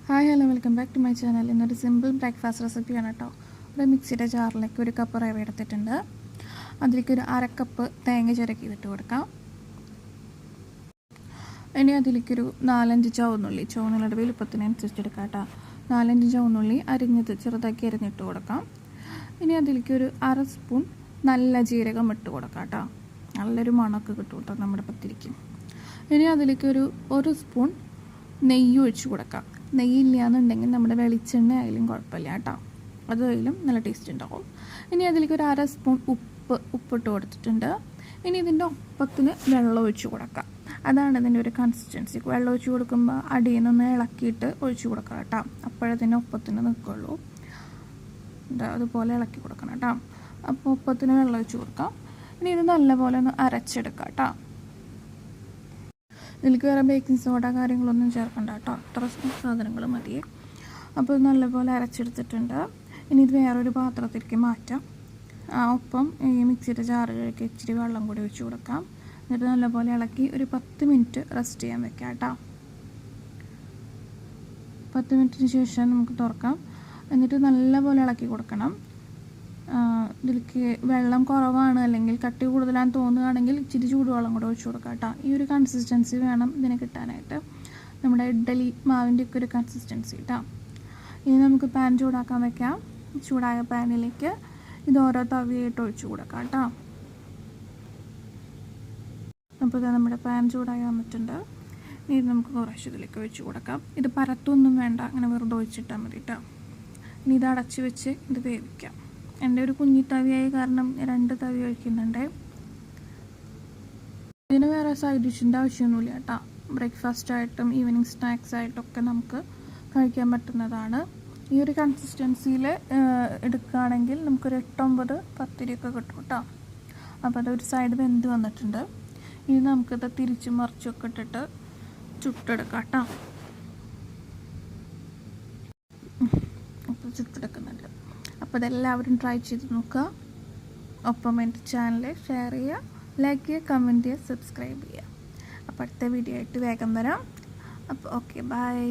Hi hello welcome back to my channel. ഇന്നൊരു simple breakfast റെസിപ്പിയാണ് കേട്ടോ. ഒരു മിക്സിയുടെ ജാറിലേക്ക് 1 കപ്പ് റവ എടുത്തിട്ടുണ്ട്. അതിലേക്ക് ഒരു 1/2 കപ്പ് തേങ്ങ ചിരക്കിയിട്ട് കൊടുക്കാം. ഇനി അതിലേക്കൊരു 4-5 ചുവന്നുള്ളിയുടെ വലുപ്പത്തിനനുസരിച്ച് എടുക്കാം കേട്ടോ. 4-5 ചുവന്നുള്ളി അരിഞ്ഞത് ചെറുതാക്കി അരിഞ്ഞിട്ട് കൊടുക്കാം. ഇനി അതിലേക്കൊരു 1/2 സ്പൂൺ നല്ല ജീരകം ഇട്ട് കൊടുക്കാം കേട്ടോ. നല്ലൊരു മണമൊക്കെ കിട്ടും കേട്ടോ നമ്മുടെ പത്തിരിക്ക്. ഇനി അതിലേക്കൊരു 1 സ്പൂൺ നെയ്യ് ഒഴിച്ച് കൊടുക്കാം. നെയ്യില്ല എന്നുണ്ടെങ്കിൽ നമ്മുടെ വെളിച്ചെണ്ണ ആയാലും കുഴപ്പമില്ല കേട്ടോ, അതായാലും നല്ല ടേസ്റ്റ് ഉണ്ടാവും. ഇനി അതിലേക്ക് ഒരു 1/2 സ്പൂൺ ഉപ്പിട്ട് കൊടുത്തിട്ടുണ്ട്. ഇനി ഇതിൻ്റെ ഒപ്പത്തിന് വെള്ളം ഒഴിച്ച് കൊടുക്കാം. അതാണ് ഇതിൻ്റെ ഒരു കൺസിസ്റ്റൻസി. വെള്ളം ഒഴിച്ച് കൊടുക്കുമ്പോൾ അടിയിൽ നിന്ന് ഇളക്കിയിട്ട് ഒഴിച്ച് കൊടുക്കാം കേട്ടോ. അപ്പോഴതിൻ്റെ ഒപ്പത്തിന് നിൽക്കുള്ളൂ. അതുപോലെ ഇളക്കി കൊടുക്കണം കേട്ടോ. അപ്പോൾ ഒപ്പത്തിന് വെള്ളം ഒഴിച്ച് കൊടുക്കാം. ഇനി ഇത് നല്ലപോലെ ഒന്ന് അരച്ചെടുക്കാം കേട്ടോ. ഇതിലേക്ക് വേറെ ബേക്കിംഗ് സോഡ കാര്യങ്ങളൊന്നും ചേർക്കണ്ട കേട്ടോ. അത്ര സാധനങ്ങൾ മതിയേ. അപ്പോൾ നല്ലപോലെ അരച്ചെടുത്തിട്ടുണ്ട്. ഇനി ഇത് വേറൊരു പാത്രത്തിലേക്ക് മാറ്റാം. ഒപ്പം ഈ മിക്സിയുടെ ജാറിലേക്ക് ഇച്ചിരി വെള്ളം കൂടി ഒഴിച്ച് കൊടുക്കാം. എന്നിട്ട് നല്ലപോലെ ഇളക്കി ഒരു 10 മിനിറ്റ് റെസ്റ്റ് ചെയ്യാൻ വെക്കാം കേട്ടോ. 10 മിനിറ്റിന് ശേഷം നമുക്ക് തുറക്കാം. എന്നിട്ട് നല്ലപോലെ ഇളക്കി കൊടുക്കണം. ഇതിലേക്ക് വെള്ളം കുറവാണ് അല്ലെങ്കിൽ കട്ടി കൂടുതലാണെന്ന് തോന്നുകയാണെങ്കിൽ ഇച്ചിരി ചൂടുവെള്ളം കൂടെ ഒഴിച്ച് കൊടുക്കാം കേട്ടോ. ഈ ഒരു കൺസിസ്റ്റൻസി വേണം ഇതിന് കിട്ടാനായിട്ട്. നമ്മുടെ ഇഡ്ഡലി മാവിൻ്റെ ഒക്കെ ഒരു കൺസിസ്റ്റൻസി കേട്ടോ. ഇനി നമുക്ക് പാൻ ചൂടാക്കാൻ വെക്കാം. ചൂടായ പാനിലേക്ക് ഇത് ഓരോ തവിയായിട്ട് ഒഴിച്ച് കൊടുക്കാം കേട്ടോ. അപ്പോൾ ഇത് നമ്മുടെ പാൻ ചൂടായി വന്നിട്ടുണ്ട്. ഇനി ഇത് നമുക്ക് കുറച്ച് ഇതിലേക്ക് ഒഴിച്ച് കൊടുക്കാം. ഇത് പരത്തൊന്നും വേണ്ട, അങ്ങനെ വെറുതെ ഒഴിച്ചിട്ടാൽ മതി കേട്ടോ. ഇനി ഇത് അടച്ച് വെച്ച് ഇത് വേവിക്കാം. എൻ്റെ ഒരു കുഞ്ഞി തവിയായ കാരണം 2 തവി ഒഴിക്കുന്നുണ്ട്. ഇതിന് വേറെ സൈഡ് ഡിഷിൻ്റെ ആവശ്യമൊന്നുമില്ല കേട്ടോ. ബ്രേക്ക്ഫാസ്റ്റ് ആയിട്ടും ഈവനിങ് സ്നാക്സ് ആയിട്ടൊക്കെ നമുക്ക് കഴിക്കാൻ പറ്റുന്നതാണ്. ഈ ഒരു കൺസിസ്റ്റൻസിയിൽ എടുക്കുകയാണെങ്കിൽ നമുക്കൊരു 8-9 പത്തിരിയൊക്കെ കിട്ടും കേട്ടോ. അപ്പോൾ അതൊരു സൈഡ് വെന്ത് വന്നിട്ടുണ്ട്. ഇനി നമുക്കിത് തിരിച്ചും മറിച്ചൊക്കെ ഇട്ടിട്ട് ചുട്ടെടുക്കാം കേട്ടോ. അപ്പോൾ ചുട്ടെടുക്കുന്നുണ്ട്. അപ്പോൾ ഇതെല്ലാവരും ട്രൈ ചെയ്ത് നോക്കുക. ഒപ്പം എൻ്റെ ചാനൽ ഷെയർ ചെയ്യുക, ലൈക്ക് ചെയ്യുക, കമൻറ്റ് ചെയ്യുക, സബ്സ്ക്രൈബ് ചെയ്യുക. അപ്പോൾ അടുത്ത വീഡിയോ ആയിട്ട് വേഗം വരാം. അപ്പോൾ ഓക്കെ, ബൈ.